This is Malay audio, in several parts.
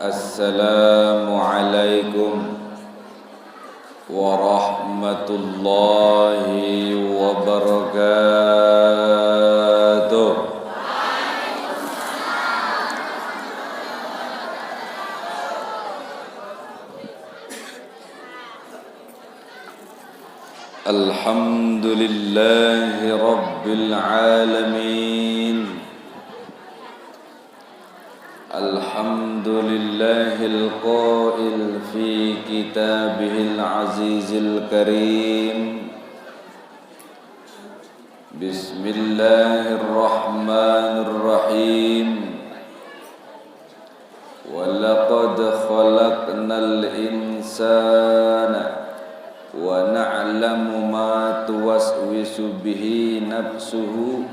Assalamualaikum warahmatullahi wabarakatuh. Alhamdulillahi rabbil alamin. Alhamdulillahil qail fi kitabihil azizil karim. Bismillahirrahmanirrahim. Walaqad khalaqnal insana wa na'lamu ma tuwaswisu bihi nafsuhu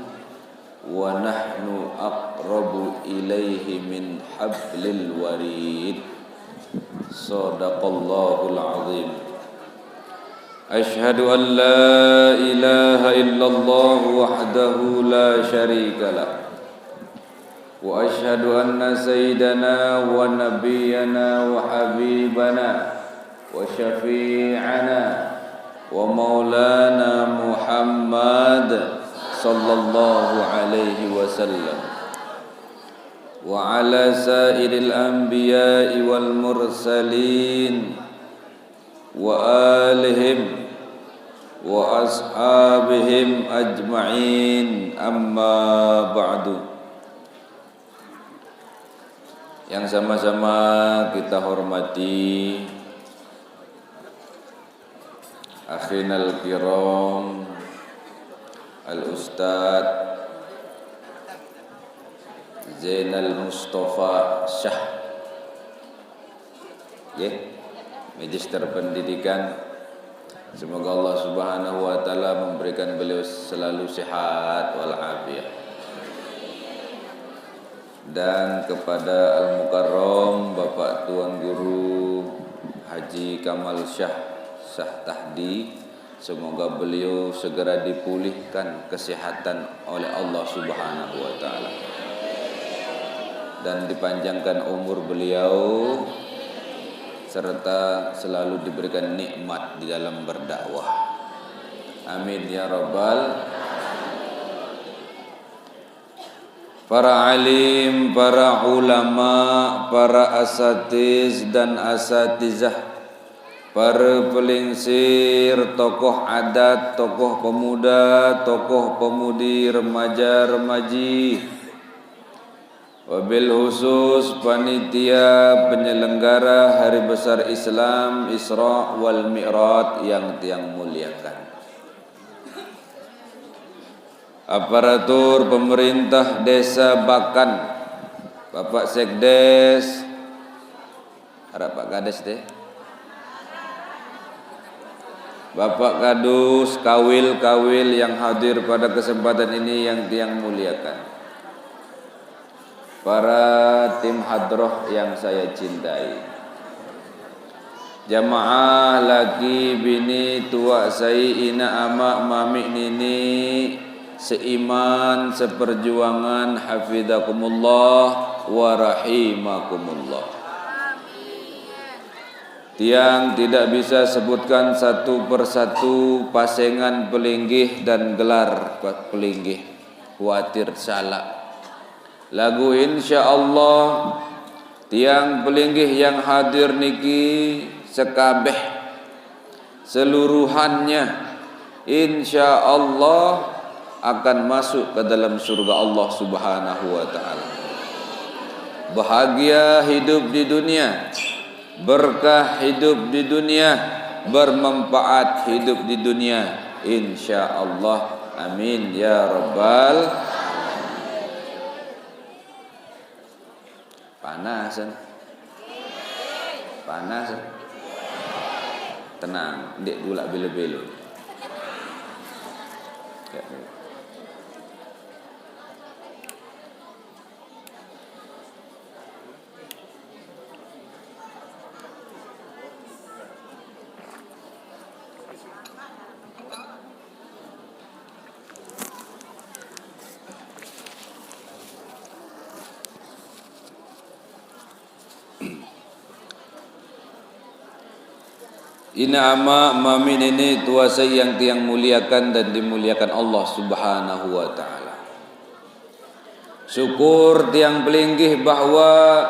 wa nahnu aqrabu ilaihi min hablil warid. Shadaqallahul azim. Ashhadu an la ilaha illallah wahdahu la syarika lah, wa ashhadu anna sayyidana wa nabiyyana wa habibana wa syafi'ana wa maulana Muhammad sallallahu alaihi wasallam wa ala sairil anbiya'i wal mursalin wa alihim wa ashabihim ajma'in, amma ba'du. Yang sama-sama kita hormati akhinal kiram Al-Ustaz Zainal Mustafa Syah, Magister Pendidikan. Semoga Allah Subhanahu wa taala memberikan beliau selalu sehat wal afiat. Dan kepada Al-Mukarram Bapak Tuan Guru Haji Kamal Syah Tahdi, semoga beliau segera dipulihkan kesehatan oleh Allah Subhanahu wa taala dan dipanjangkan umur beliau serta selalu diberikan nikmat di dalam berdakwah. Amin ya rabbal. Para alim, para ulama, para asatiz dan asatizah, para pelingsir, tokoh adat, tokoh pemuda, tokoh pemudi, remaja-remaji, wabil khusus panitia penyelenggara Hari Besar Islam Isra wal Mi'raj yang tiang muliakan, aparatur pemerintah Desa Bakan, Bapak Sekdes, harap Pak Kades deh, Bapak Kadus, kawil-kawil yang hadir pada kesempatan ini yang tiang muliakan, para tim hadroh yang saya cintai, jamaah laki bini tua sai ina ama mami nini seiman seperjuangan, hafizakumullah wa rahimakumullah. Tiang tidak bisa sebutkan satu persatu pasengan pelinggih dan gelar pelinggih, khawatir salah. Lagu insyaallah tiang pelinggih yang hadir niki sekabeh seluruhannya insyaallah akan masuk ke dalam surga Allah Subhanahu wa taala. Bahagia hidup di dunia, berkah hidup di dunia, bermanfaat hidup di dunia insyaallah. Amin ya rabbal. Panas, tenang, dek gula belo-belo. Ina ama mami nenek tua saya yang tiang muliakan dan dimuliakan Allah Subhanahu wa taala. Syukur tiang pelinggih bahwa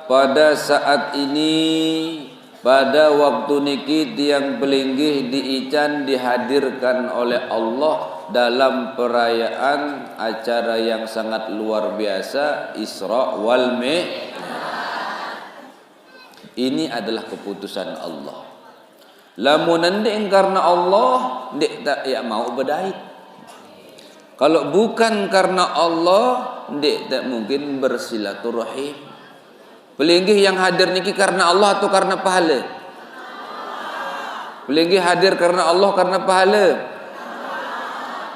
pada saat ini, pada waktu niki tiang pelinggih diican dihadirkan oleh Allah dalam perayaan acara yang sangat luar biasa Isra wal Mi'raj. Ini adalah keputusan Allah. Lamun nending karena Allah, ndik tak ya mau berdait. Kalau bukan karena Allah, ndik tak mungkin bersilaturahim. Pelinggih yang hadir niki karena Allah atau karena pahala? Pelinggih hadir karena Allah karena pahala?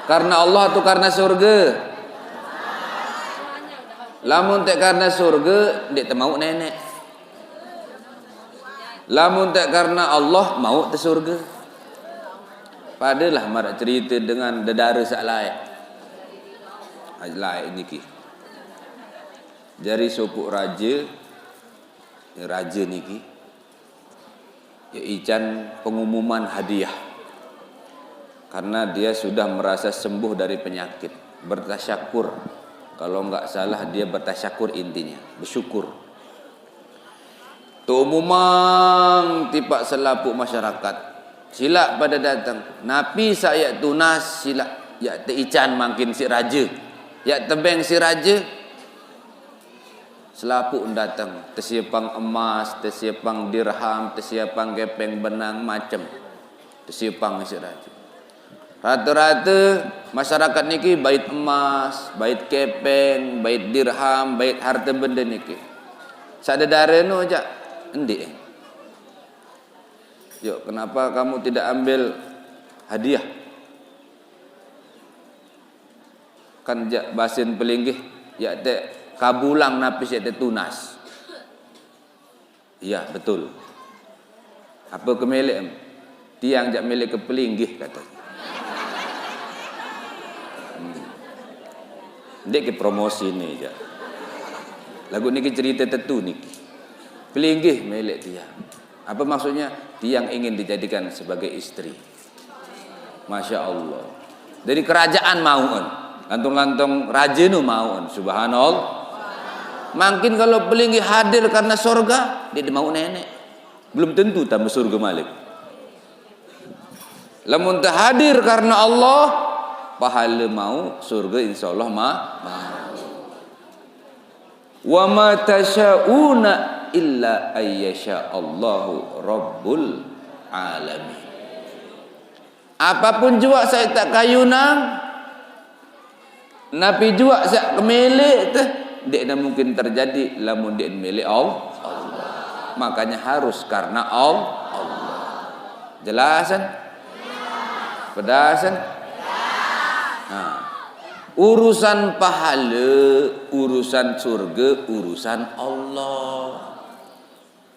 Karena Allah atau karena surga? Lamun tak karena surga, ndik tak mau nenek. Lamun tak karena Allah mau ke surga. Padalah marak cerita dengan dedara sak lain. Lain niki. Jari sopuk raja niki ya ican pengumuman hadiah. Karena dia sudah merasa sembuh dari penyakit, bertasyakur. Kalau enggak salah dia bertasyakur intinya, bersyukur. Umumang tipak selapuk masyarakat sila pada datang napi saya tunas sila ya teican makin si raja ya tebeng si raja selapuk datang tersiapang emas tersiapang dirham tersiapang gepeng benang macam tersiapang si raja rata-rata masyarakat niki bait emas bait kepeng bait dirham bait harta benda niki sadedare nu aja endi. Yuk, kenapa kamu tidak ambil hadiah? Kan jak basin pelinggih, ya te kabulang napis ya te tunas. Iya, betul. Apa kemelek? Tiang jak milik ke pelinggih kata. Ndek ke promosi ni je. Lagu niki cerita tetu niki. Pelinggih milik tiang. Apa maksudnya? Tiang ingin dijadikan sebagai istri. Masya Allah. Dari kerajaan mauan. Lantung-lantung raja nu mauan. Subhanallah. Makin kalau pelinggih hadir karena surga, dia mau nenek. Belum tentu tambah surga malik. Lamun tak hadir karena Allah, pahala mau surga insyaallah mau. Wa ma tasyauna illa ayyasha Allahu Rabbul Alamin. Apapun juga saya tak kayunang, napi juga saya kemilik tu, dia tak mungkin terjadi lamun dia milik Allah. Makanya harus karena Allah. Jelasan? Pedasan? Urusan pahala, urusan surga, urusan Allah.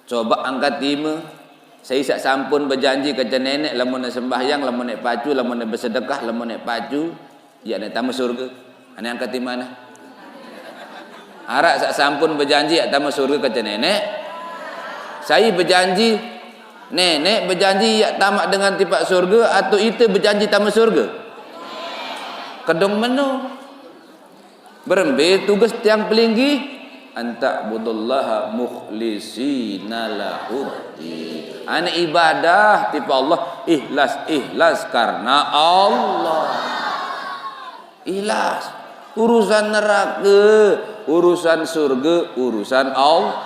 Coba angkat lima. Saya sak sampun berjanji ke nenek lamun nak sembahyang, lamun nak pacu, lamun nak bersedekah, lamun nak pacu, ya nak tamu surga. Ane angkat di mana? Arak sak sampun berjanji ya tamu surga ke nenek. Saya berjanji, nenek berjanji ya tamak dengan tipak surga atau itu berjanji tamu surga? Kedong menu. Berembe tugas tiang pelinggih anta budullaha mukhlisina lahuddi. Ana ibadah tipe Allah ikhlas karena Allah. Ikhlas. Urusan neraka, urusan surga, urusan Allah.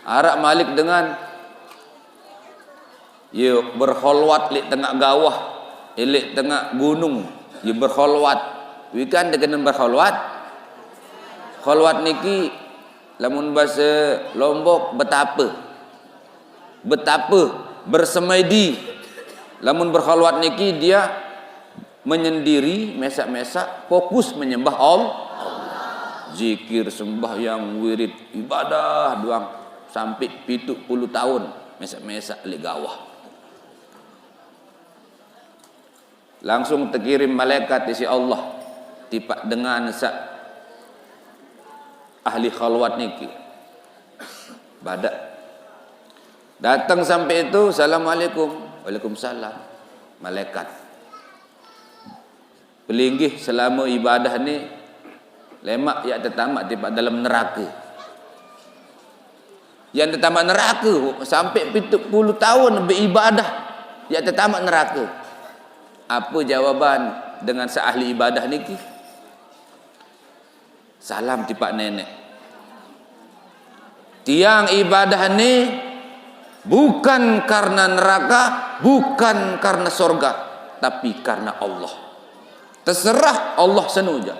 Arak malik dengan ye berkholwat li tengah gawah, li tengah gunung, ye berkholwat. Wikan dengan berkholwat. Kholwat niki lamun bahasa Lombok betapa bersemedi. Lamun berkholwat niki dia menyendiri mesak-mesak fokus menyembah Allah. Zikir sembahyang wirid ibadah doang sampai 70 tahun mesak-mesak li gawah. Langsung terkirim malaikat isi Allah tipak dengan sak ahli khalwat niki badak Datang sampai itu, assalamualaikum, waalaikumsalam. Malaikat pelinggih selama ibadah ni lemak ya tertamak di dalam neraka. Yang tertamak neraka sampai 70 tahun beribadah ya tertamak neraka. Apa jawaban dengan seahli ibadah ni? Salam tipak nenek. Tiang ibadah ni bukan karena neraka, bukan karena surga, tapi karena Allah. Terserah Allah senuja.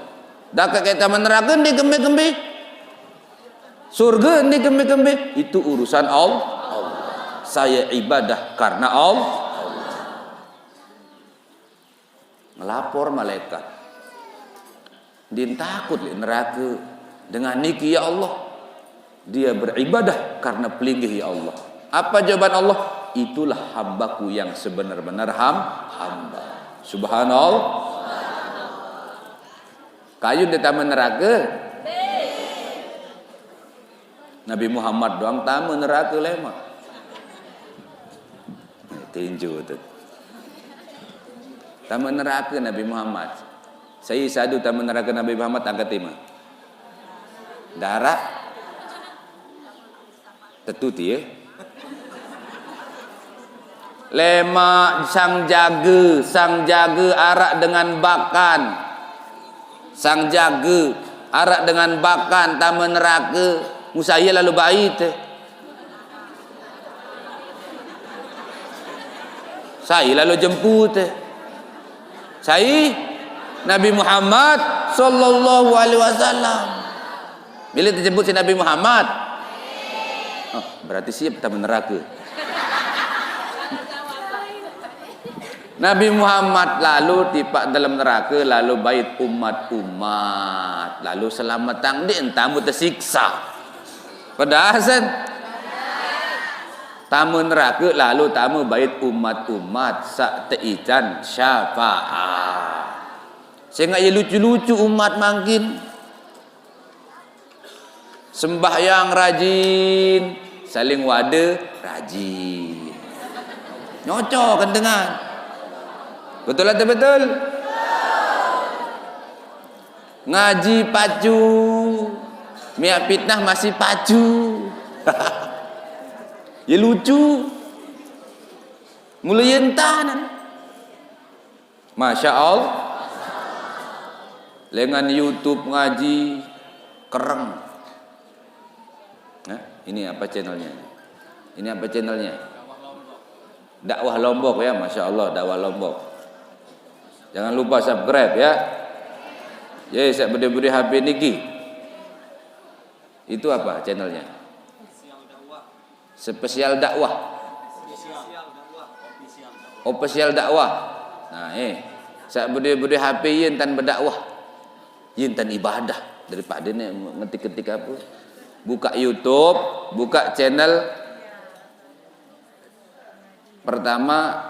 Dah kata neraka ni gembe-gembe, surga ni gembe-gembe, itu urusan Allah. Saya ibadah karena Allah. Melapor malaikat. Dia takut neraka dengan niki ya Allah. Dia beribadah karena pelinggih ya Allah. Apa jawaban Allah? Itulah hambaku yang sebenar-benar hamba. Subhanallah. Kayu di taman neraka. Nabi Muhammad doang tamu neraka lemak. Tinju tu. Taman neraka Nabi Muhammad. Saya sadu taman neraka Nabi Muhammad angkat 5. Darah tetuti ya. Lemak sang jaga arak dengan bakan. Sang jaga arak dengan bakan taman neraka. Musaya lalu bait. Saya lalu jemput. Saya Nabi Muhammad sallallahu alaihi wasallam. Bila dijemput si Nabi Muhammad, oh, berarti siap taman neraka. Nabi Muhammad lalu tipak dalam neraka, lalu bait umat-umat, lalu selamat tang di entamu tersiksa. Pada Hasan tamu neraka lalu tamu bait umat-umat sak teijan syafaat. Sehingga ia lucu-lucu umat makin sembahyang rajin, saling wada rajin. Nyocok kan dengan betul atau betul? Ngaji pacu, miak fitnah masih pacu. Ya lucu. Mulai entanan. Masya Allah. Dengan YouTube ngaji kereng. Nah, ini apa channelnya? Ini apa channelnya? Dakwah Lombok ya, Masya Allah, dakwah Lombok. Jangan lupa subscribe ya. Ya, saya beri HP niki. Itu apa channelnya? Spesial dakwah. Official dakwah. Nah, saya beri HP yen tan berdakwah. Yen tan ibadah daripada ni ngetik-ketik apa. Buka YouTube, buka channel pertama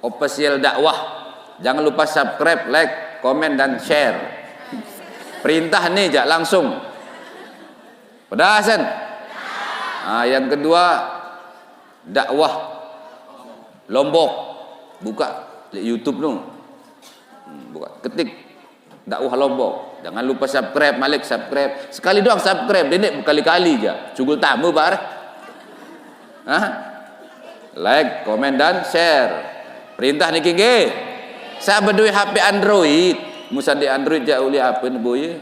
official dakwah. Jangan lupa subscribe, like, komen dan share. Perintah nih jak langsung. Pedasan. Nah, yang kedua dakwah Lombok. Buka YouTube tu. Buka ketik dakwah Lombok. Jangan lupa subscribe, Malik subscribe. Sekali doang subscribe, dia berkali-kali je. Cugul tamu bar. Like, komen dan share. Perintah ni kingge. Saya berdua HP Android. Musa di Android jauh li apa ni boy?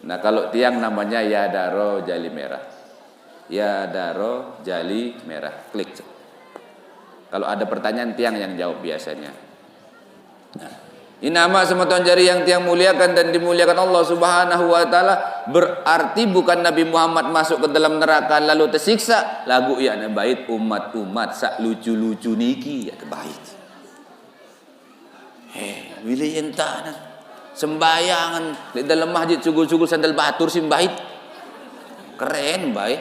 Nah, kalau tiang namanya Ya Daro Jali Merah. Ya Daro Jali Merah. Klik. Kalau ada pertanyaan tiang yang jawab biasanya. Nah, ini nama semua tuan jari yang tiang muliakan dan dimuliakan Allah Subhanahu wa taala, berarti bukan Nabi Muhammad masuk ke dalam neraka lalu tersiksa, lagu ya bait umat-umat sak lucu-lucu niki ya bait. Bila entah sembayangan di dalam masjid sugul-sugul sandal batur simbait. Keren baik.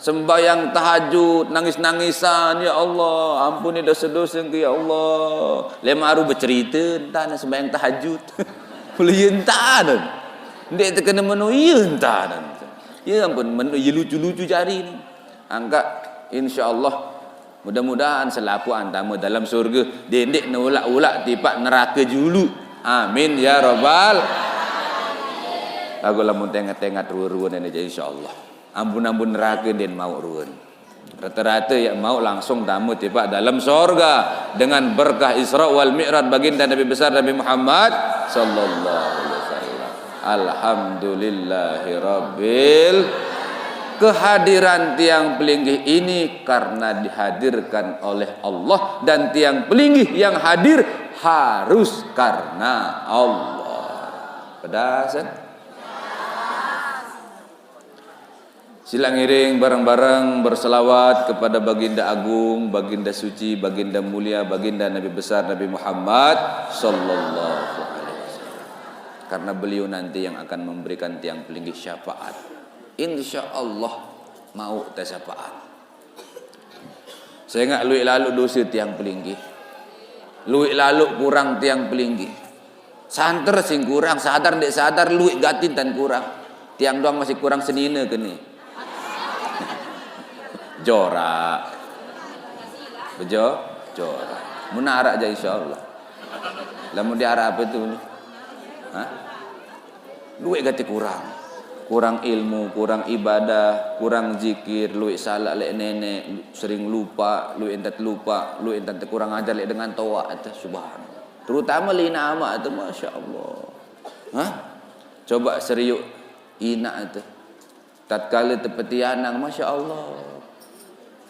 Sembayang tahajud, nangis-nangisan, ya Allah, ampuni dosa-dosa ya Allah. Lemaru bercerita entah sembayang tahajud. Boleh entah. Ndek terkena menu iya entah dan. Ya ampun menu ya lucu-lucu jari ni. Angkat insya-Allah mudah-mudahan selaku antama dalam surga. Dendek nolak-ulak tipak neraka julu. Amin ya rabbal. Aku lamun tengah-tengah ruan-ruan ini insya-Allah. Ampun-ampun neraka den mau ruan. Rata-rata yang mau langsung tamu tiba dalam sorga dengan berkah Isra wal Mi'raj baginda Nabi besar Nabi Muhammad sallallahu alaihi wasallam. Alhamdulillahi rabbil. Kehadiran tiang pelinggih ini karena dihadirkan oleh Allah dan tiang pelinggih yang hadir harus karena Allah. Pedasan? Sila ngiring bareng-bareng berselawat kepada baginda agung, baginda suci, baginda mulia, baginda Nabi besar Nabi Muhammad sallallahu alaihi wasallam. Karena beliau nanti yang akan memberikan tiang pelinggih syafaat. Insyaallah mau ta syafaat. Saya ingat luik lalu dosa tiang pelinggih. Luik lalu kurang tiang pelinggih. Santer sing kurang, sadar ndek sadar luik gatin dan kurang. Tiang doang masih kurang senina ke ni. Jorak. Bejo, jorak. Mun arak aja insyaallah. Lamun dia arak apa tu? Hah? Luik gati kurang. Kurang ilmu, kurang ibadah, kurang zikir, luik salah lek nenek, sering lupa, luik entat lupa, luik entat kurang ajar lek dengan tawa atas subhanallah. Terutama lina amak tu masyaallah. Hah? Coba seriuk ina tu. Tatkala tepeti anang masyaallah.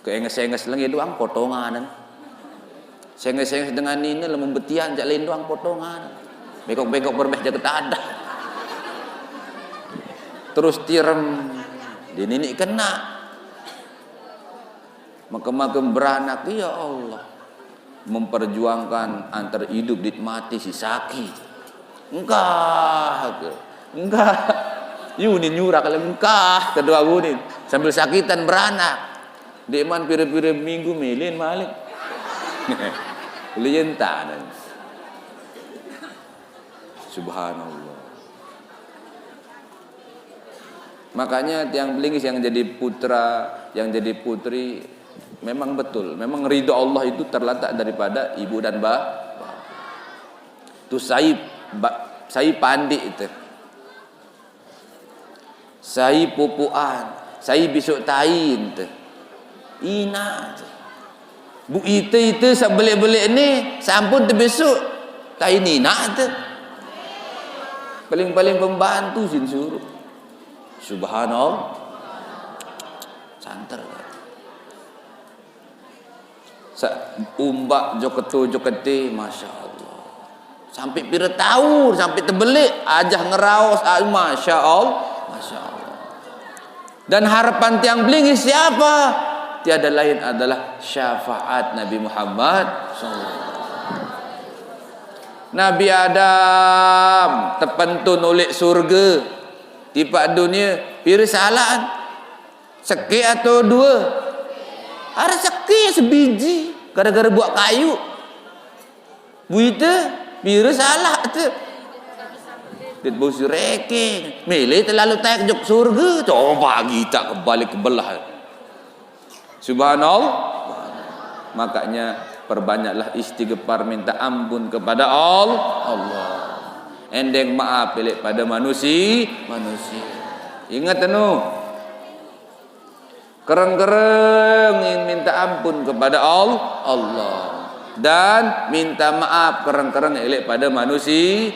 Keenges-enges lagi doang potongan. Senges-senges dengan ini lamun betian jak lain doang potongan. Bekok-bekok berbeh jaket ada. Terus tirem di nini kena. Makem-makem beranak ya Allah. Memperjuangkan antar hidup dit mati si sakit. Enggak. Yuni nyurah kalau engkah kedua bunin sambil sakitan beranak. Deman pire-pire minggu melin malik. Lian tanan. Subhanallah. Makanya tiang pelinggih yang jadi putra, yang jadi putri memang betul, memang ridho Allah itu terletak daripada ibu dan bapak. Tu saya pandi itu. Saya pupuan, saya besok tain tu. Ina bu itu sebelik-belik ni sampun tu besok tain ina tu. Paling-paling pembantu sin suruh. Subhanallah. Santer. Umbak jokete masya Allah. Sampai pira tahun, sampai terbelik ajah ngeraos, masya Allah, masya Allah. Dan harapan tiang pelinggih siapa? Tiada lain adalah syafaat Nabi Muhammad SAW. Nabi Adam terpentun oleh surga tipak dunia pira salaan seki atau dua ada seki sebiji gara-gara buat kayu buita pira salah tu dit bau sureke mele terlalu tak jok surga coba kita kembali ke belah. Subhanallah. Makanya perbanyaklah istighfar minta ampun kepada Allah. Endeng maaf pelik pada manusia. Ingat anu. Kereng-kereng minta ampun kepada Allah dan minta maaf kereng-kereng elek pada manusia.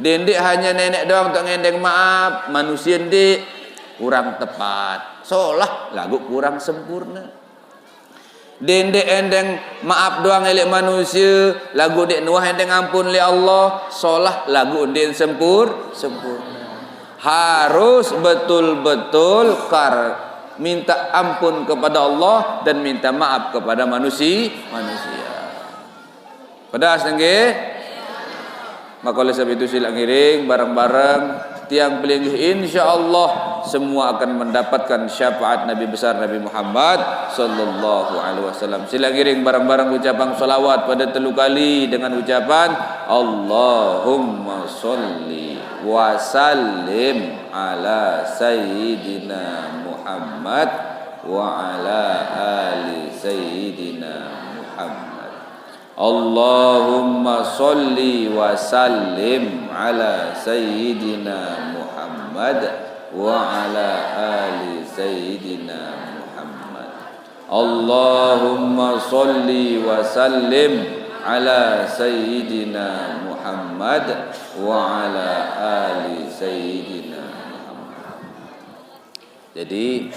Dendek hanya nenek doang untuk ngendeng maaf, manusia ndik kurang tepat. Seolah lagu kurang sempurna. Dendek endeng maaf doang elek manusia, lagu dek nuah endeng ampun li Allah, seolah lagu dek sempurna. Harus betul-betul minta ampun kepada Allah dan minta maaf kepada manusia. Pedas nggih? Maka oleh sebab itu sila ngiring bareng-bareng tiang pelinggih, insyaallah semua akan mendapatkan syafaat Nabi besar Nabi Muhammad sallallahu alaihi wasallam. Sila ngiring bareng-bareng ucapan selawat pada 3 kali dengan ucapan Allahumma sholli wa sallim ala sayyidina Muhammad wa ala ali sayyidina Muhammad. Allahumma sholli wa sallim ala sayyidina Muhammad wa ala ali sayyidina Muhammad. Allahumma sholli wa sallim ala sayyidina Muhammad wa ala ali sayyidina Muhammad. Jadi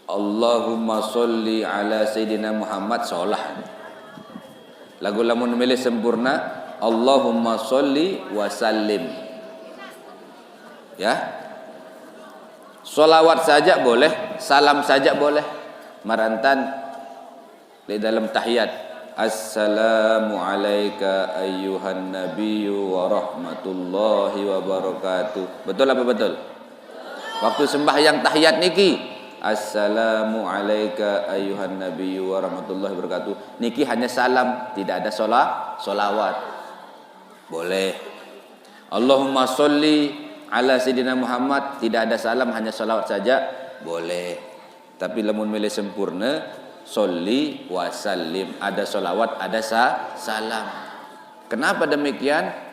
Allahumma sholli ala sayyidina Muhammad solah. Lagu lamun milih sempurna Allahumma sholli wa sallim. Ya. Solawat saja boleh, salam saja boleh. Marantan di dalam tahiyat Assalamu alayka ayyuhan nabiyyu wa rahmatullahi wa barakatuh. Betul apa betul? Waktu sembahyang tahiyat niki Assalamu alayka ayyuhan nabiyyu wa rahmatullahi wa barakatuh. Niki hanya salam, tidak ada solawat. Boleh. Allahumma sholli ala sayyidina Muhammad, tidak ada salam, hanya salawat saja, boleh. Tapi lamun milih sempurna sholli wa sallim, ada salawat, ada salam. Kenapa demikian?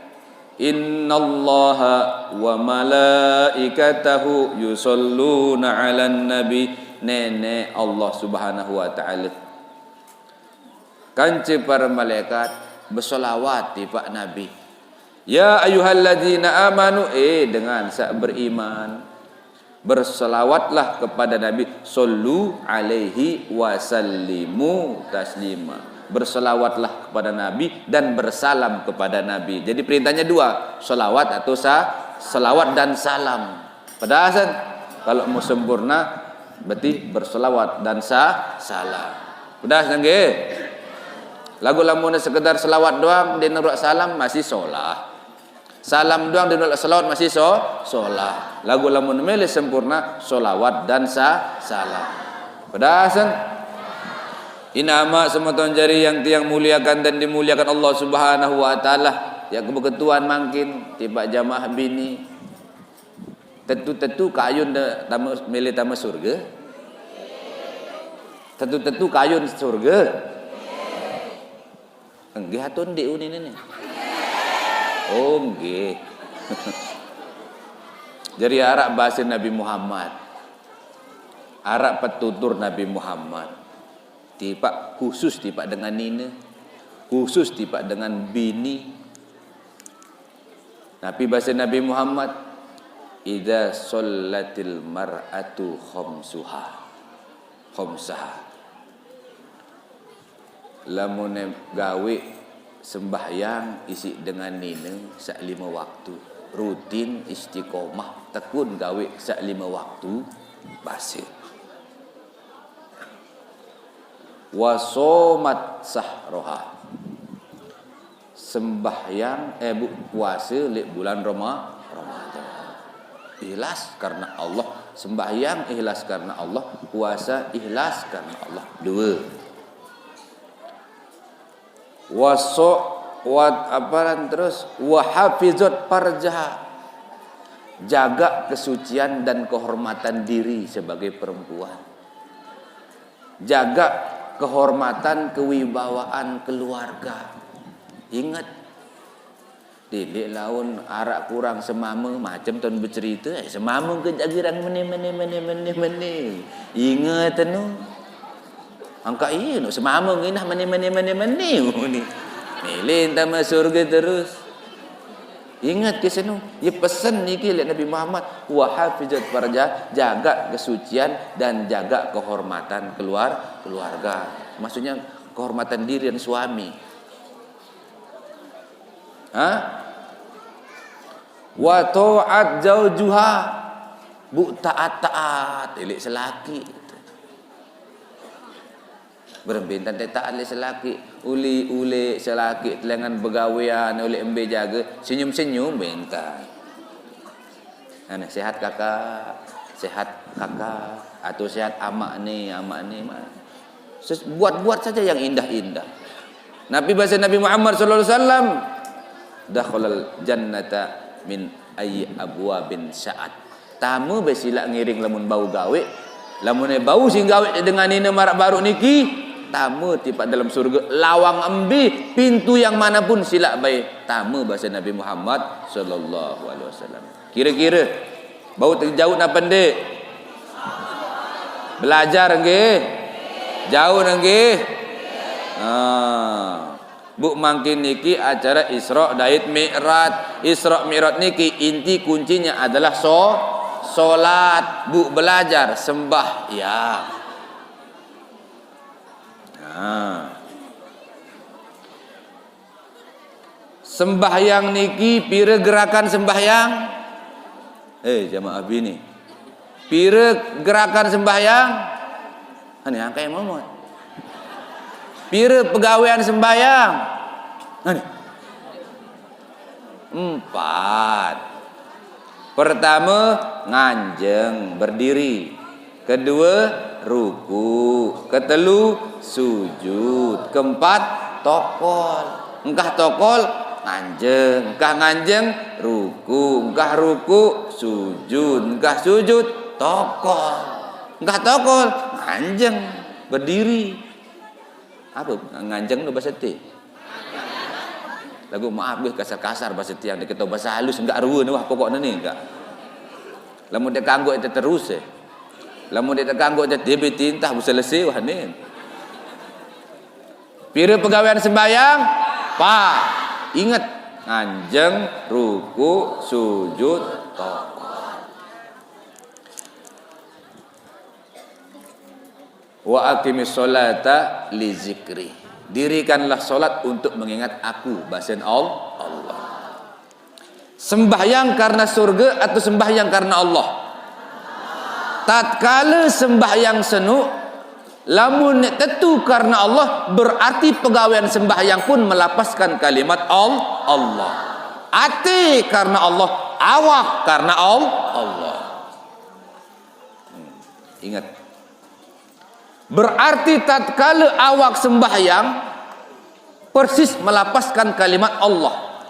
Innallaha wa malaikatahu yusholluna 'alan nabi. Nenek Allah Subhanahu wa taala kanci para malaikat bersolawat di Pak Nabi. Ya ayyuhalladzina amanu, dengan sak beriman bersolawatlah kepada Nabi, sallu alaihi wa sallimu taslima. Bersolawatlah kepada Nabi dan bersalam kepada Nabi. Jadi perintahnya dua, solawat atau selawat dan salam. Padahal kalau mau sempurna berarti bersolawat dan salam. Udah nggih. Lagu lamun sekedar selawat doang dia nurut salam masih solah. Salam doang dia nurut selawat masih solah. Lagu lamun milih sempurna solawat dan salam. Padahal inama semua tuan jari yang tiang muliakan dan dimuliakan Allah Subhanahu wa taala, ya kebetulan mangkin tiba jamaah bini tentu kayun tamu milih tamu surga, tentu kayun surga enggih atun di uni ini oh enggih jadi arak bahasa Nabi Muhammad, arak petutur Nabi Muhammad. Tiba khusus tiba dengan nina, khusus tiba dengan bini. Nabi bahasa Nabi Muhammad, idza shallatil mar'atu khamsaha lamun gawe sembahyang isi dengan nina sak 5 waktu, rutin istiqomah tekun gawe sak 5 waktu basi. Wasomat sahroha, sembahyang puasa lek bulan Ramadan. Ikhlas karena Allah, sembahyang ikhlas karena Allah, puasa ikhlas karena Allah. 2. Terus wahafizat farjaha, jaga kesucian dan kehormatan diri sebagai perempuan. Jaga kehormatan kewibawaan keluarga. Ingat Didik laun arak kurang semama macam tuan bercerita semama ke jagirang meni. Ingat tu angka iya no semama nginah meni ni. Milih entah masuk surga terus. Ingat ke sana, ya pesan ni ke Nabi Muhammad wa hafizat farja, jaga kesucian dan jaga kehormatan keluarga. Maksudnya kehormatan diri dan suami. Wa ta'at zaujuha, bu taat elok selaki. Berbintan tak ada selaki, uli selaki telengan begawian oleh embe jaga, senyum-senyum bentar. Ana sehat kakak, atau sehat amak ni. Buat saja yang indah-indah. Nabi bahasa Nabi Muhammad sallallahu alaihi wasallam, dakhalal jannata min ayyi abwabin sya'at. Tamu besila ngiring lamun bau gawe, lamun bau sing gawe dengan ini marak baru niki, tamu tiba dalam surga lawang embi pintu yang manapun sila baik tamu bahasa Nabi Muhammad sallallahu alaihi wasallam. Kira-kira bau terjauh apa ndek? Belajar nggih? Jauh nggih? Bu mangkin niki acara Isra Daid Mi'raj. Isra Mi'raj niki inti kuncinya adalah salat. Bu belajar sembahyang. Sembahyang niki pira gerakan sembahyang? Jamaah bini. Pira gerakan sembahyang? Ani angkai momot. Pira pegawaian sembahyang? Ani. 4. Pertama nganjeng berdiri. Kedua ruku. Ketelu sujud. Keempat tokol. Engkah tokol nganjeng. Engkah nganjeng ruku. Engkah ruku sujud. Engkah sujud tokol. Engkah tokol nganjeng berdiri. Apa nganjeng no bahasa ti? Lagu maaf gue kasar-kasar bahasa ti yang diketahui bahasa halus enggak ruwe wah pokoknya ni enggak. Lamun dia kanggo itu terus lamun dia kanggo itu DB tintah bisa selesai wah ni. Pira pegawaian sembahyang? Ingat nganjeng, ruku, sujud, tokol. Wa aqimis sholata li zikri. Dirikanlah solat untuk mengingat aku, bahasa Allah. Sembahyang karena surga atau sembahyang karena Allah? Tatkala sembahyang senu, lamun tentu karena Allah, berarti pegawaian sembahyang pun melapaskan kalimat Allah. Ati karena Allah, awak karena Allah. Ingat. Berarti tatkala awak sembahyang persis melapaskan kalimat Allah.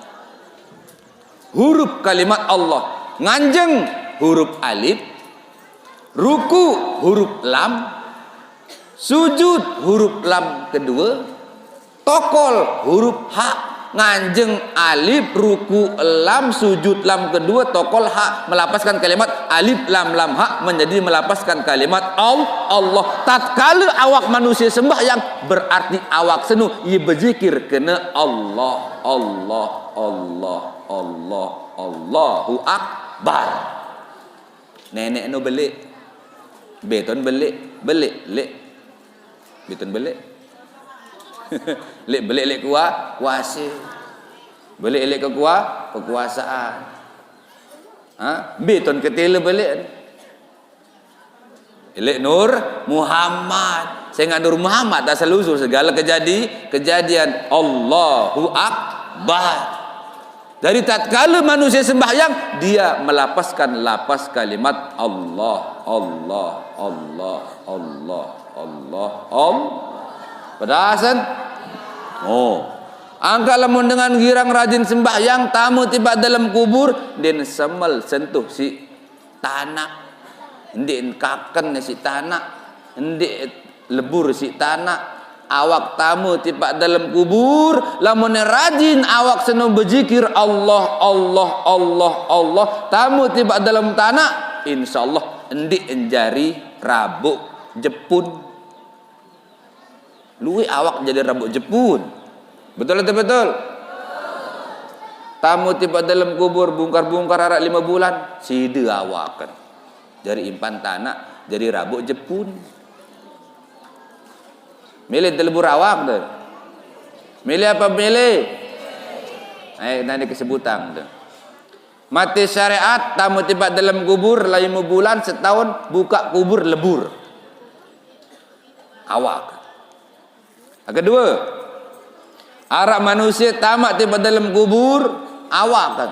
Huruf kalimat Allah. Nganjeng huruf alif, ruku huruf lam, sujud huruf lam kedua, tokol huruf ha. Nganjeng alif, ruku lam, sujud lam kedua, tokol ha, melapaskan kalimat alif lam ha menjadi melapaskan kalimat Allah. Tatkala awak manusia sembahyang berarti awak senu ia berzikir kena Allah, Allahu Akbar. Nenek no belik, beton belik, beton belik. Lek kuasa. Lek kekuasaan. Beton ketela balik. Lek Nur Muhammad. Saya Nur Muhammad asal usul segala kejadian Allahu Akbar. Dari tatkala manusia sembahyang, dia melapaskan lapas kalimat Allah. Pedasan. Angka lamun dengan girang rajin sembahyang, tamu tiba dalam kubur, den semel sentuh si tanah, den kaken si tanah, den lebur si tanah. Awak tamu tiba dalam kubur, lamun rajin awak senang berzikir Allah. Tamu tiba dalam tanah, insyaallah endi enjari rabuk jepun. Lui awak jadi rambut jepun. Betul atau betul? Tamu tiba dalam kubur bungkar-bungkar arak 5 bulan, sida awak kan. Dari impan tanah jadi rambut jepun. Milih telebur awak tu. Milih apa milih? Nanti kesebutan tu. Mati syariat, tamu tiba dalam kubur 5 bulan, setahun buka kubur lebur. Awak. Yang kedua, arak manusia tamat tiba dalam kubur awak kan.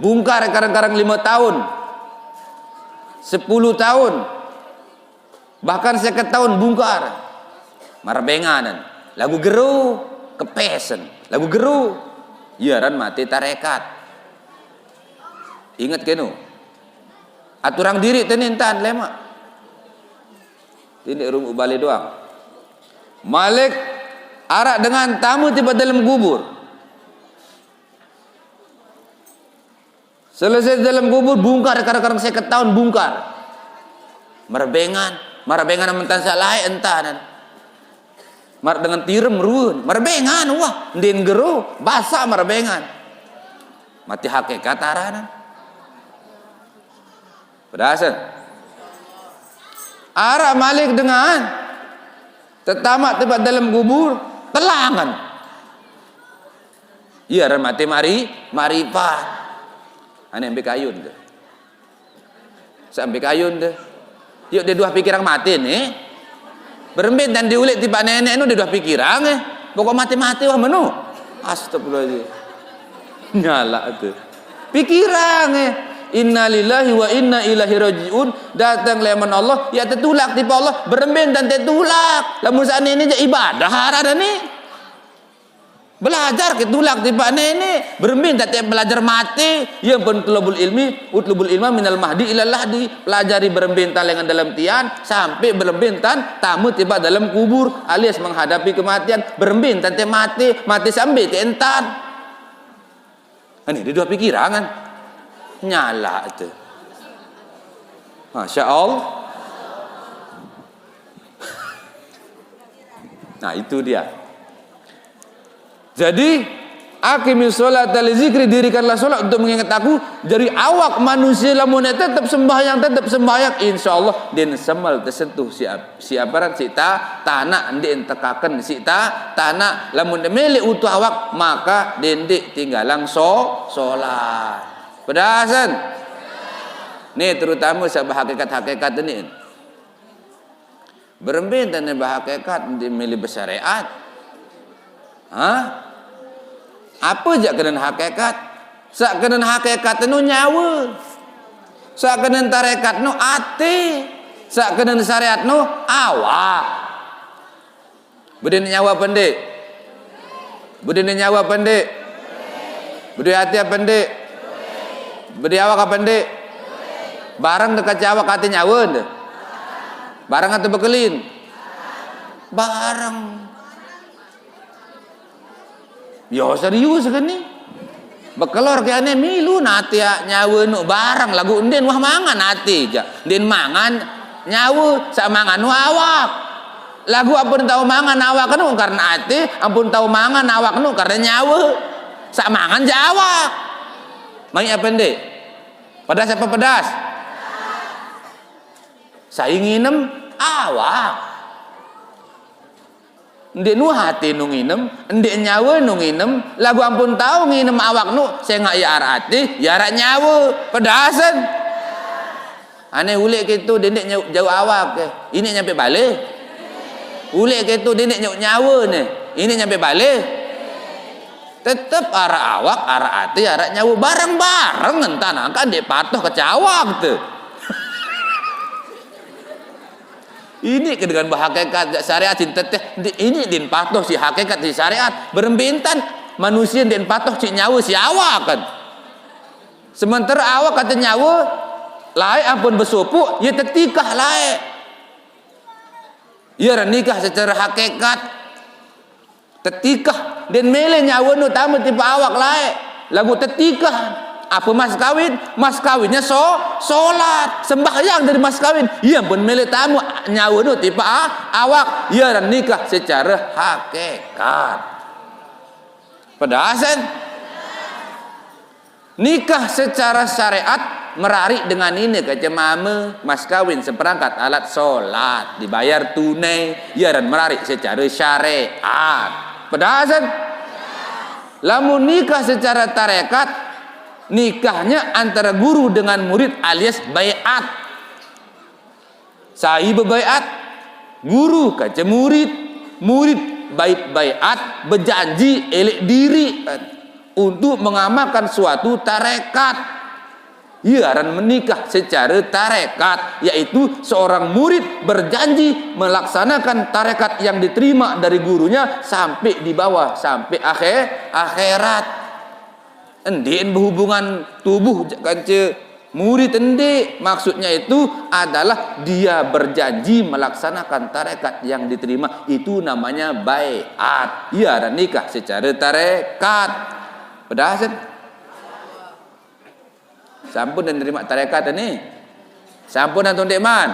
Bungkar kadang-kadang 5 tahun, 10 tahun, bahkan 1 tahun bungkar. Marbenganan. Lagu geru kepesen. Lagu geru iaran mati tarekat. Ingat kenu. Aturang diri tenintan lemak. Ini rumah balik doang. Malik arak dengan tamu tiba dalam kubur. Selesai dalam kubur bungkar kadang-kadang 1 tahun bungkar. Marbengan mentan salai entanan. Mar dengan tirem ruun, marbengan wah, ndin geru basah marbengan. Mati hakikat aranan. Pedasan. Arak malik dengan tetamak tiba dalam kubur telangan. Iya ran mati maripah. Ane ambil kayun deh. Sampai kayun deh. Yuk dia dua pikiran mati nih. Berembit dan diulik tiba nenek nu dia dua pikiran pokok mati-mati wah menu. Astagfirullahaladzim. Nyala tu. Pikiran innalillahi wa inna ilaihi rajiun. Datang leman Allah ya tertulak tiba Allah berembit dan tertulak. Lamun saat ini ibadah harada ni. Belajar ketulak tiba nenek berembit dan belajar mati. Yang pun tulubul ilmi utlubul ilma minal mahdi ilal lahdi. Pelajari berembintan lengan dalam tian sampai berembintan tamu tiba dalam kubur alias menghadapi kematian. Berembintan te mati sampai te entan. Ini dia dua pikiran kan. Nyala itu. Masya Allah. Nah itu dia. Jadi aqimis sholata li zikri, dirikanlah salat untuk mengingat aku. Dari awak manusia lamun tetap sembahyang insyaallah den semal tersentuh siaparan si ta tanah den tekaken si ta tanah lamun milik utuh awak maka dendik tinggalang salat. Pedasan. Nih terutama sabah hakikat ini. Berembin dan hakikat dimilih bersyariat. Apa je kena hakikat? Sak kena hakikat nu nyawa. Sak kena tarekat nu ati. Sak kena syariat nu awak. Budin nyawa pendek. Budin nyawa pendek. Budin hati pendek. Budin awak pendek. Barang dekat awak hati nyawa nde. Barang atau bekelin. Barang. Ya serius kan ni. Bekelor ke ane milu nati nyawa nu barang lagu nden wah mangan nati ja. Nden mangan nyawa sak mangan nu awak. Lagu ampun tahu mangan awak nu karena ati, ampun tahu mangan awak nu karena nyawa. Sak mangan ja awak. Mai apa ndek? Pedas apa pedas? Saya nginem awak. Ndek nu hati nu nginem, ndek nyawa nu nginem, lagu ampun tahu nginem awak nu, saya ngak ya hati, ya nyawa, pedasan. Aneh ulik gitu, dendek jauh awak ke, ini nyampe balik. Ulik gitu, dendek nyawa nih, ini nyampe balik. Tetap arah awak, arah hati, arah nyawa, bareng-bareng entan, kan dek patuh kecawak tuh. Ini dengan hakikat syariat ini din patuh si hakikat si syariat berembintan manusia din patuh si nyawa si awak kan. Sementara awak kata nyawa laik ampun bersupu ya tetikah laik. Ya nikah secara hakikat tetikah dan mele nyawa nu tamu tipe awak laik lagu tetikah. Apa mas kawin? Mas kawinnya solat sembahyang dari mas kawin. Iya pun milik tamu nyawa nu tipe awak. Iya dan nikah secara hakikat. Pedasan. Nikah secara syariat merari dengan ini kecemame mas kawin seperangkat alat solat dibayar tunai. Iya dan merari secara syariat. Pedasan. Lamun nikah secara tarekat nikahnya antara guru dengan murid alias baiat. Saya berbaiat, guru kaca murid baiat berjanji elek diri untuk mengamalkan suatu tarekat. Ya, aran menikah secara tarekat, yaitu seorang murid berjanji melaksanakan tarekat yang diterima dari gurunya sampai di bawah, sampai akhirat. Endin berhubungan tubuh kanca murid endek, maksudnya itu adalah dia berjanji melaksanakan tarekat yang diterima, itu namanya baiat. Ya, aran nikah secara tarekat. Pedasan sampun dan terima tarekat ni. Sampun dan tundek man.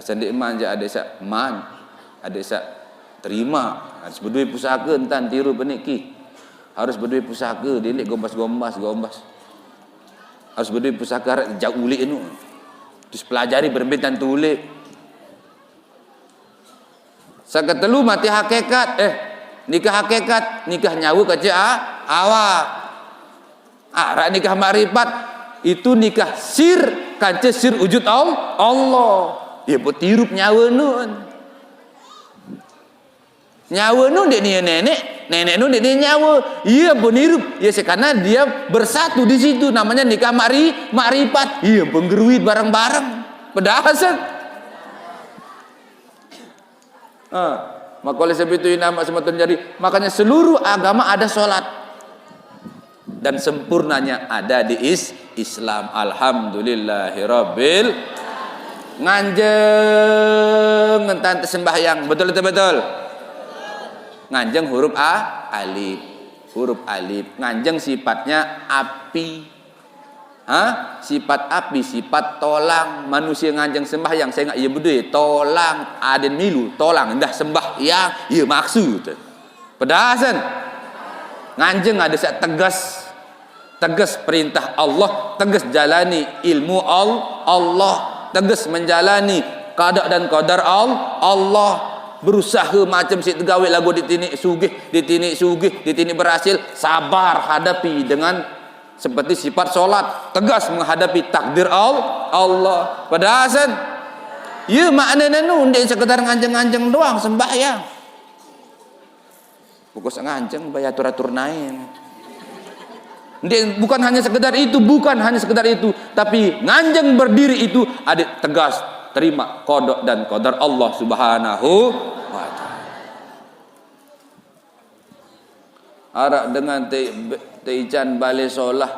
Sendik man je ada sak man. Ada sak terima. Harus berdua pusaka entan tiru peniki. Harus berdua pusaka dilik gombas. Harus berdua pusaka jauh ulik nu. Terus pelajari berbentan tulik. Sakatelu mati hakikat. Nikah hakikat, nikah nyawa kaca awak. Rak nikah makrifat itu nikah sir, kanca sir wujud Allah. Ya tirup nyawa nun. Nyawa nun dek dia nenek nun dek dia nyawa. Iya penirup. Ya karena dia bersatu di situ, namanya nikah makrifat. Iya penggeruit bareng-bareng. Pedasan. Maka oleh sebab itu nama sematun jadi, makanya seluruh agama ada sholat. Dan sempurnanya ada di Islam. Alhamdulillahirabbil nganjeng entan sembahyang betul. Nganjeng huruf alif. Huruf alif. Nganjeng sifatnya api. Sifat api, sifat tolang. Manusia nganjeng sembahyang saya enggak iya bedui tolang aden milu, tolang dah sembahyang. Iya maksud. Pedasan. Nganjeng ada sak tegas perintah Allah, tegas jalani ilmu Allah, tegas menjalani qada dan qadar Allah, berusaha macam si tegawe lagu ditinik sugih berhasil, sabar hadapi dengan seperti sifat solat, tegas menghadapi takdir Allah. Pedasan. Ya maknanya nu ndek sekedar nganjeng-nganjeng doang sembahyang. Fokus nganjeng bayar atur-atur naik. Bukan hanya sekedar itu, tapi nganjeng berdiri itu ada tegas terima qada dan qadar Allah Subhanahu wa taala. Arak dengan te ican bale solah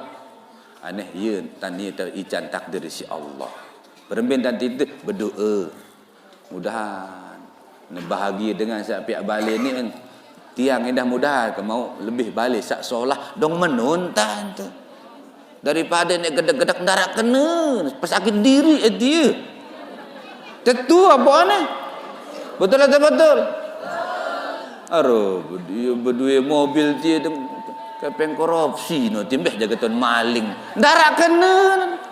aneh ye tani te ican takdir si Allah. Berembin dan itu berdoa. Mudahan bahagia dengan sak pihak bale ni kan. Tiang indah mudah ke mau lebih balik sak solah dong menuntan tu daripada nek gedek-gedek darat kena pesakit diri dia tentu apa ni betul atau betul dia berdua mobil dia kepeng korupsi no timbeh jaga tuan maling darat kena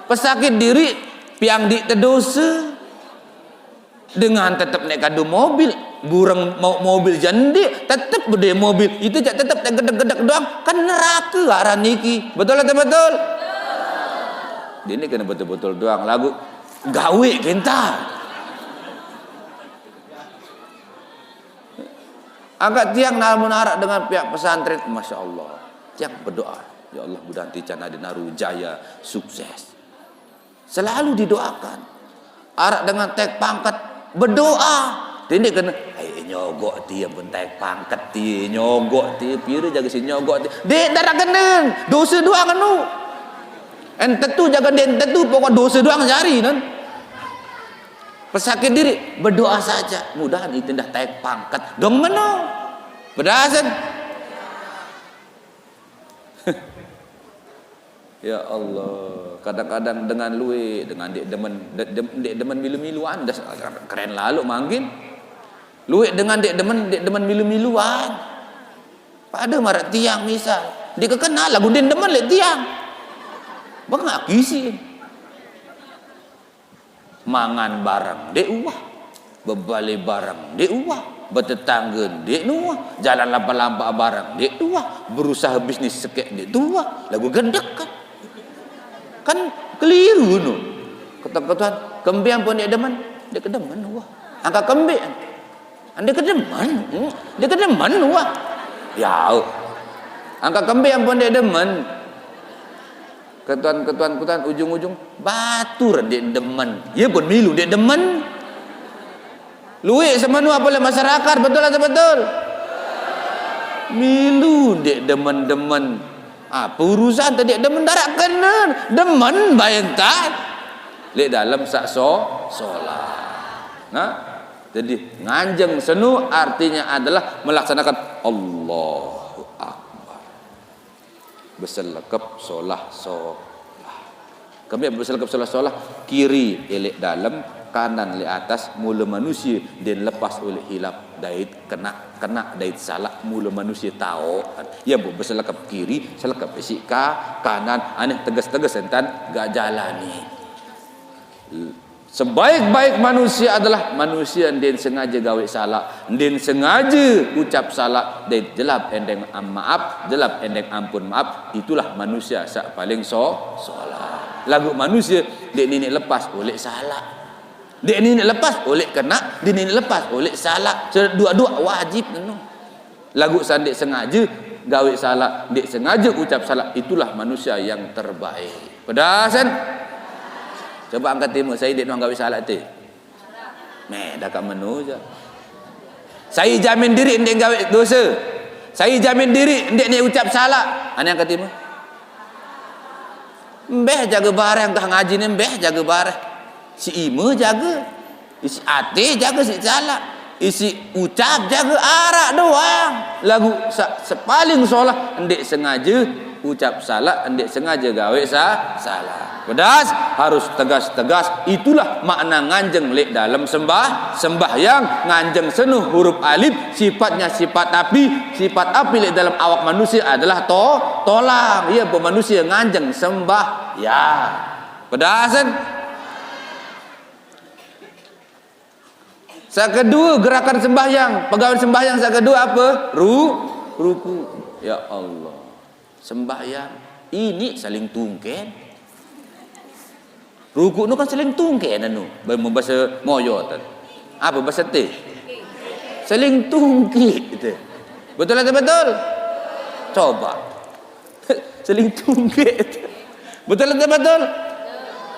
pesakit diri piang di terdosa dengan tetap naik kadu mobil burang mobil jandi tetap berdua mobil itu jak tetap gedek-gedek doang kan neraka arah niki betul atau betul dia ni kena betul-betul doang lagu gawe kita agak tiang namun arak dengan pihak pesantren Masya Allah tiang berdoa ya Allah mudah tican ada naru jaya sukses selalu didoakan arak dengan tek pangkat berdoa dia kena nyogok dia pun taik pangkat dia nyogok dia pira jaga si nyogok dia darah kena dosa doang anu ente tu jaga dia ente tu pokok dosa doang jari non pesakit diri berdoa saja mudahan itu dah taik pangkat dong mana pedasan ya Allah kadang-kadang dengan luwe dengan dek demen milu-miluan dah keren lalu mangkin luwek dengan dek demen milu-miluan. Pada marak tiang misal. Dia kenal lagu den demen lek tiang. Bangak isi. Mangan barang dek uah. Bebali barang dek uah. Bertetangga dek nuah. Jalan lampa-lampa barang dek uah. Berusaha bisnis sekek dek tua. Lagu gendek kan. Kan keliru nu. Kata-kata kembiang pun dek demen. Dek demen uah. Angka kembing. Anda kedeman? Dia kedeman wah. Ya. Angkat kembang pun dia demen. Ketuan ujung-ujung batur dia demen. Ya pun milu dia demen. Luik semanu apa oleh masyarakat, betul atau betul? Milu dia demen-demen. Apa urusan tadi demen darak kena. Demen bayang tak. Lek dalam solat. Nah, jadi nganjeng senu artinya adalah melaksanakan Allahu Akbar. Berselekap solah. Kami berselekap solah kiri elek dalam, kanan le atas, mula manusia dan lepas oleh hilap dait kena dait salah mula manusia tahu. Ya berselekap kiri, selekap isik kanan, aneh tegas-tegas entan gak jalani. Sebaik-baik manusia adalah manusia yang sengaja gawe salah, yang sengaja ucap salah, dan jelap endeng maaf, jelap endeng ampun maaf. Itulah manusia sak paling solat. Lagu manusia dek ni lepas oleh salah, dek ni lepas oleh kena, dek ni lepas oleh salah. Dua-dua wajib no. Lagu sandek sengaja gawe salah, dek sengaja ucap salah. Itulah manusia yang terbaik. Pedasan. Coba angkat timur, saya dek nuang gawe salah tu. Dah kat menu je. Saya jamin diri ndek gawe dosa. Saya jamin diri ndek ni ucap salah. Ane angkat timur. Mbeh jaga barang dah ngaji ni, mbeh jaga barang. Si ima jaga. Isi ate jaga si salah. Isi ucap jaga arak doang. Lagu sepaling solah ndek sengaja ucap salah, ndek sengaja gawe salah. Pedas harus tegas-tegas. Itulah makna nganjeng lek dalam sembahyang. Nganjeng senuh huruf alif, sifatnya sifat api. Sifat api lek dalam awak manusia adalah tolang. Ya, manusia nganjeng sembahyang. Pedasan. Yang kedua gerakan sembahyang, pegawai sembahyang yang kedua apa? Ruku. Ya Allah. Sembahyang ini saling tungken. Ruku nu kan saling tungken anu. Bahasa moyo tu. Apa bahasa teh? Saling tungki gitu. Betul atau betul? Coba. Saling tungki. Betul atau betul?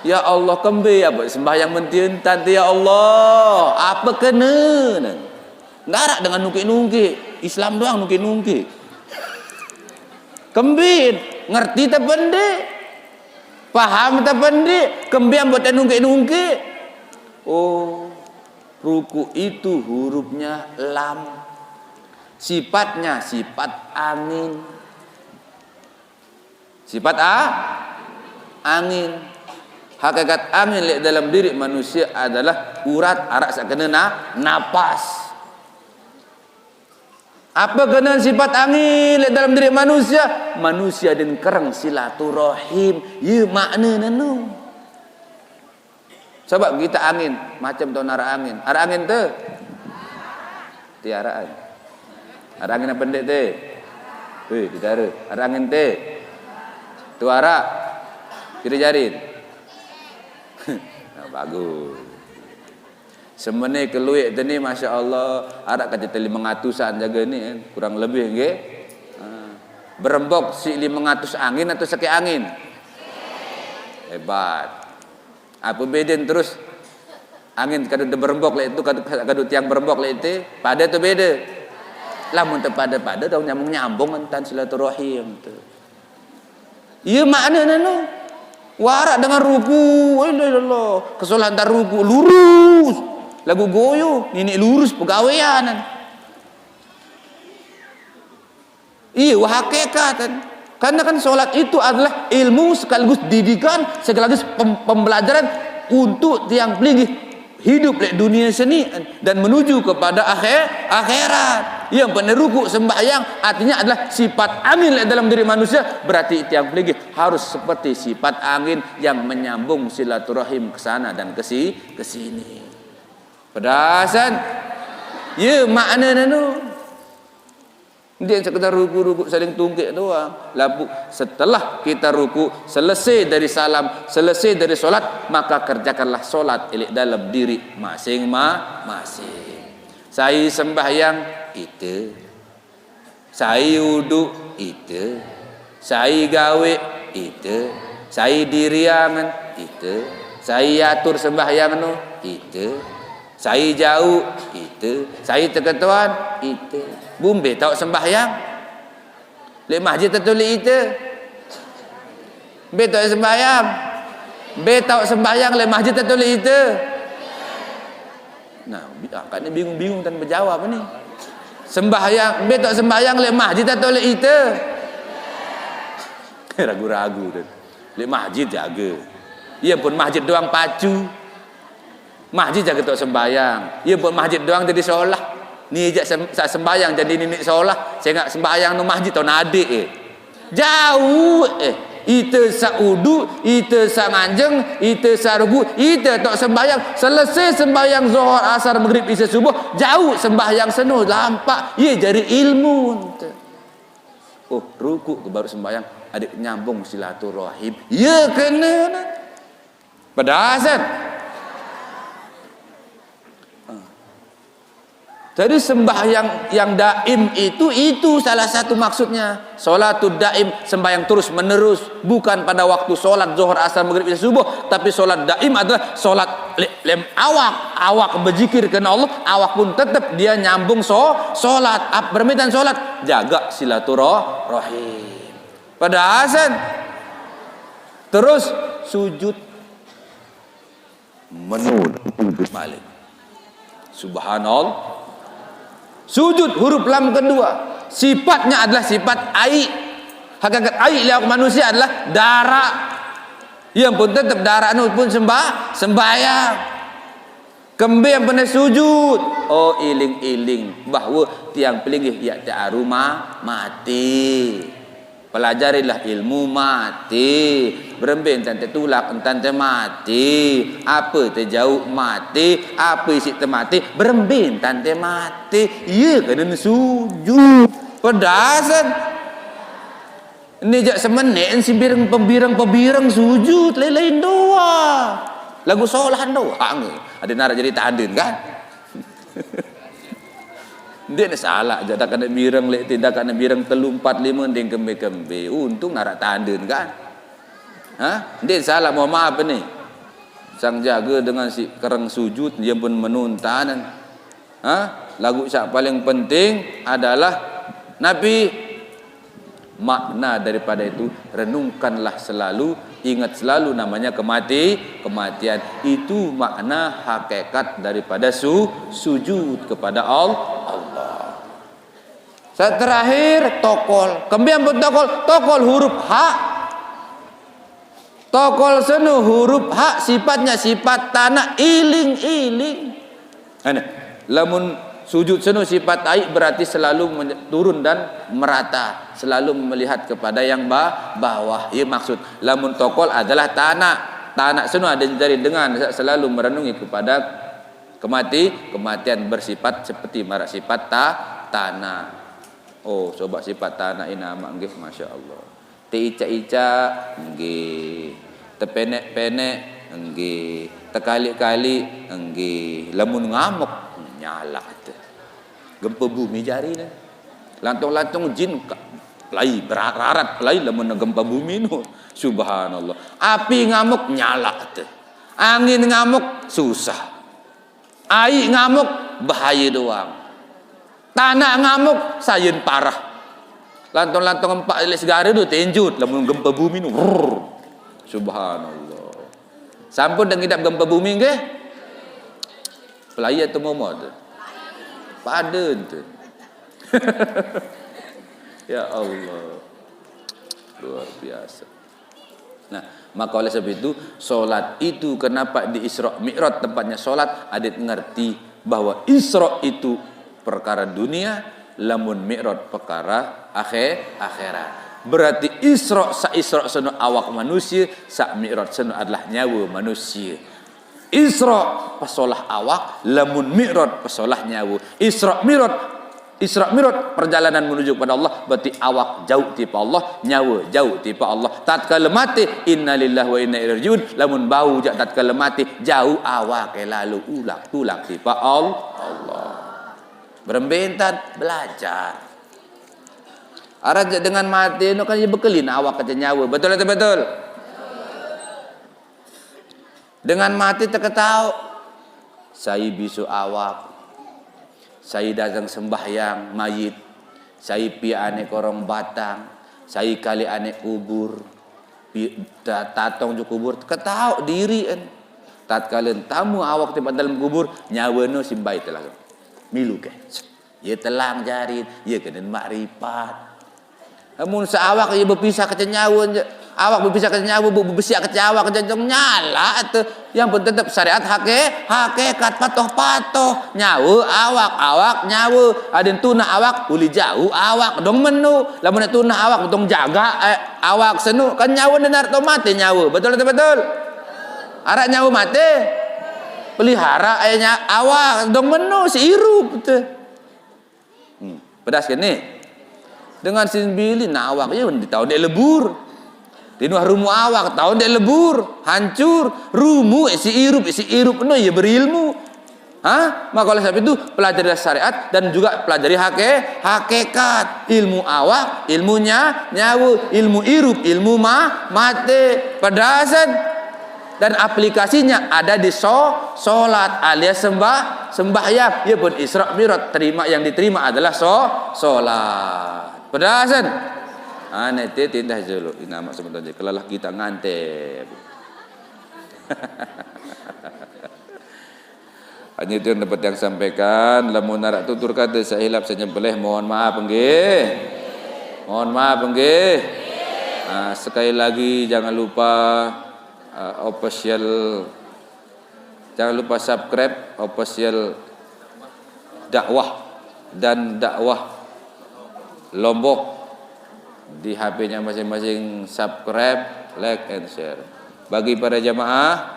Ya Allah kembe apa sembahyang mentientan ya Allah. Apa kena? Ngarak dengan nungki-nungki. Islam doang nungki-nungki. Kembin, ngerti tak pendek? Paham tak pendek? Kembin buat nungki-nungki. Oh, ruku itu hurufnya lam. Sifatnya sifat angin. Sifat angin. Hakikat angin dalam diri manusia adalah urat arak sakena napas. Apa kena sifat angin dalam diri manusia? Manusia dan kerang silaturahim. Ya makna nanu. Sebab kita angin macam tahun arah angin. Arah angin tu tiaraan. Arah angin apa pendek tu? Weh, ditara. Arah angin tu. Tu arah kiri jarin. Bagus. Semene keluik tu ni masya-Allah arak kata 500-an jaga ni kurang lebih nggih. Berembok si 500 angin atau sakit angin? Hebat. Apa beda terus angin kada berembok lek itu kada tiang berembok lek itu pada tu beda. Lamun teu pada dah nyambung entan silaturahim tu. Ieu makna nanu. Warak dengan ruku. Allah. Kesalahan tar ruku lurus. Lagu goyo, ini lurus pegawaian. Iya, hakikatan. Karena kan solat itu adalah ilmu sekaligus didikan, sekaligus pembelajaran untuk tiang pelinggi hidup di dunia seni dan menuju kepada akhirat. Yang peneruku sembahyang artinya adalah sifat angin dalam diri manusia. Berarti tiang pelinggi harus seperti sifat angin yang menyambung silaturahim ke sana dan ke sini. Pedasan. Ya makna nanu. Dia sekedar ruku saling tungkik doang. Lalu setelah kita ruku, selesai dari salam, selesai dari solat, maka kerjakanlah solat dalam diri masing-masing. Saya sembahyang itu. Saya uduk itu. Saya gawe itu. Saya diriangan itu. Saya atur sembahyang no itu. Saya jauh itu. Saya terketuan itu. Bumbe tak sembahyang. Lek masjid tertulis itu. Be tak sembahyang. Be tak sembahyang lek masjid tertulis itu. Nah, kan ni bingung-bingung dan berjawab ni. Sembahyang, be tak sembahyang lek masjid tertulis itu. Ragu-ragu tu. Lek masjid jaga. Ia pun masjid doang pacu. Masjid jaga tak sembahyang. Ia pun masjid doang jadi solat. Ni je sembahyang jadi nenek solat. Saya nak sembahyang no masjid tau nak adik jauh Ita sa udu, ita sa nganjeng, ita sa ruku, ita tak sembahyang. Selesai sembahyang zuhur, asar, maghrib, isya, subuh, jauh sembahyang seno lampak. Ia jadi ilmu. Oh, ruku ke baru sembahyang, adik nyambung silaturahim. Ya kena. Pedasan. Jadi sembahyang yang daim itu salah satu maksudnya. Salatul daim, sembahyang terus menerus, bukan pada waktu solat zuhur, asar, maghrib, isya, subuh, tapi solat daim adalah solat lem awak berzikir kerana Allah, awak pun tetap dia nyambung solat, bermintaan solat, jaga silaturahim. Pada asan terus sujud menun balik. Subhanallah. Sujud huruf lam kedua, sifatnya adalah sifat air. Hakikat air lihat manusia adalah darah. Yang pun tetap darah itu pun sembahyang. Kembe yang pernah sujud, oh iling-iling bahawa tiang pelinggih ya ta'aru mati. Pelajarilah ilmu mati. Berembing tante tulak tante mati. Apa terjauh mati, apa isi termati, berembing tante mati. Ya kena sujud. Pedasan. Ini jak semenit si pembirang sujud lain doa. Lagu solahan doa. Ada narak jadi tandin kan? Dia nak salah je tak kena birang lek tidak kena birang 3 4 5 ding kembe-kembe. Untung narak tandun kan. Dia salah mohon maaf ni. Sang jaga dengan si kerang sujud dia pun menuntan. Lagu yang paling penting adalah Nabi. Makna daripada itu renungkanlah selalu, ingat selalu namanya kematian. Itu makna hakikat daripada sujud kepada Allah. Saat terakhir tokol. Kemudian tokol huruf ha. Tokol senu huruf ha sifatnya sifat tanah iling-iling. Lamun sujud senu sifat air berarti selalu turun dan merata, selalu melihat kepada yang bawah. Ia maksud lamun tokol adalah tanah senu ada dari dengan selalu merenungi kepada kematian bersifat seperti marak sifat tanah. Oh, coba sifat tanah ini nama nggih masyaallah. Te ica-ica nggih. Tepenek-penek nggih. Tekali-kali nggih. Lamun ngamuk nyala tu. Gempa bumi jari ni. Lantung-lantung jin lai berarat lai lamun gempa bumi nu. Subhanallah. Api ngamuk nyala tu. Angin ngamuk susah. Air ngamuk bahaya doang. Tanah ngamuk sayun parah. Lantung-lantung 4 segara tu tenjut lamun gempa bumi nu. Subhanallah. Sampun dah ngidap gempa bumi ke? Pelaya tu momod. Paden tu. Ya Allah. Luar biasa. Nah, maka oleh sebab itu solat itu kenapa di Isra Mi'raj tempatnya solat, adik ngerti bahwa Isra itu perkara dunia, lamun Mi'raj perkara akhirat. Berarti Isra seno awak manusia, sa Mi'raj seno adalah nyawa manusia. Isra pasolah awak, lamun Mi'raj pasolah nyawa. Isra Mi'raj perjalanan menuju kepada Allah, berarti awak jauh tipa Allah, nyawa jauh tipa Allah. Tatkala mati innalillahi wa inna ilaihi rajiun, lamun bau jak tatkala mati jauh awak lalu ulak tulak tipa Allah. Berembentan belajar. Arah dengan mati no kan dia bekelin awak ke nyawa. Betul atau betul? Dengan mati terketahu. Saya bisu awak. Saya datang sembahyang mayit. Saya pi ane korong batang. Saya kali ane kubur. Tatong ju kubur terketahu diri kan. Tatkala tamu awak tempat dalam kubur nyawa no simbai telah. Milu ke. Ia telang jarin, ia kena makrifat. Namun seawak ia berpisah ke nyawa, awak berpisah ke nyawa, bersiak ke awak ke nyala tu. Yang pun tetap syariat hakikat patoh nyawa awak nyawa. Ada tuna awak boleh jauh awak dong menu. Lamun tuna awak dong jaga awak senu kan nyawa denar to mati nyawa. Betul atau betul? Arak nyawa mati. Pelihara ayahnya awak dong menu siirup betul. Pedas kan ni? Dengan sinbili nak awak je di tahun dia lebur. Di nuah rumu awak tahun dia lebur, hancur. Rumu isi irup no ia berilmu. Maka oleh sebab itu pelajari syariat dan juga pelajari hakikat. Ilmu awak, ilmunya nyawa, ilmu irup, ilmu mati. Pedasan. Dan aplikasinya ada di solat alias sembahyang. Ia pun Isra Mi'raj, yang diterima adalah solat. Pedasan. Nanti tindah dulu. Ini nama sebentar. Kelalah kita ngantep. Hanya itu yang dapat yang sampaikan. Lamun narak tutur kata saya hilap saya nyembelih. Mohon maaf nggih. Mohon maaf nggih. Sekali lagi jangan lupa official, jangan lupa subscribe official dakwah dan dakwah Lombok di HP-nya masing-masing. Subscribe, like and share. Bagi para jamaah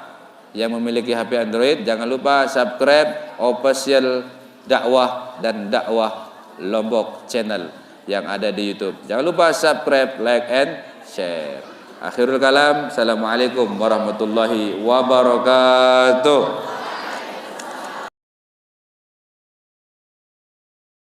yang memiliki HP Android, jangan lupa subscribe official dakwah dan dakwah Lombok channel yang ada di YouTube. Jangan lupa subscribe, like and share. Akhirul kalam, assalamualaikum warahmatullahi wabarakatuh.